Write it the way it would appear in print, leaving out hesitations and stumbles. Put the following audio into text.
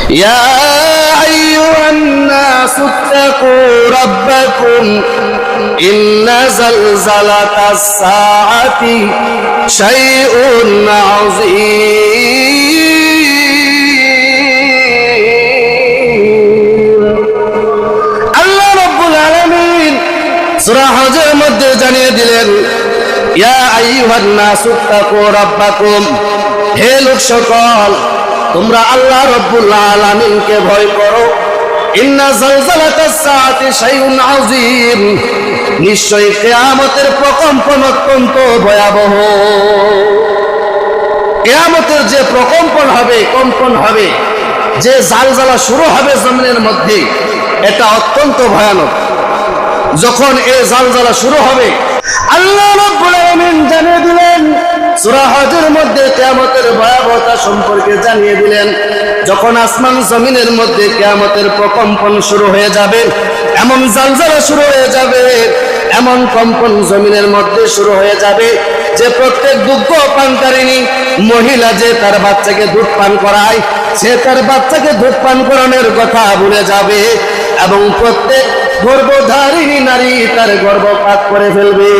ইয়া আইয়ুহান নাসু ইত্তাকু রাব্বাকুম ইন্না যালযালাতাস সাআতি শাইউন আযীম। আল্লাহ রাব্বুল আলামিন সূরা হজের মধ্যে জানিয়ে দিলেন, ইয়া আইয়ুহান নাসু ইত্তাকু রাব্বাকুম, হে লোক সকল, তোমরা আল্লাহ রাব্বুল আলামিনকে ভয় করো। ইন্না যালযালাতাস সাআতি শাইউন আযীম, নিশ্চয়ই কিয়ামতের প্রকম্পন অত্যন্ত ভয়াবহ। কিয়ামতের যে প্রকম্পন হবে, কম্পন হবে, যে জালজালা শুরু হবে জমিনের মধ্যে, এটা অত্যন্ত ভয়ানক। যখন এই জালজালা শুরু হবে, আল্লাহ রাব্বুল আলামিন জানিয়ে দিলেন, সূরা হজের মধ্যে কিয়ামতের ভয়াবহতা সম্পর্কে জানিয়ে দিলেন। যখন আসমান জমিনের মধ্যে কিয়ামতের প্রকম্পন শুরু হয়ে যাবে, এমন জালজালা শুরু হয়ে যাবে, এমন কম্পন জমিনের মধ্যে শুরু হয়ে যাবে যে প্রত্যেক দুগ্ধ পানকারিনী মহিলা যে তার বাচ্চাকে দুধ পান করায়, সে তার বাচ্চাকে দুধ পান করানোর কথা ভুলে যাবে, এবং প্রত্যেক গর্ভধারিণী নারী তার গর্ভপাত করে ফেলবে।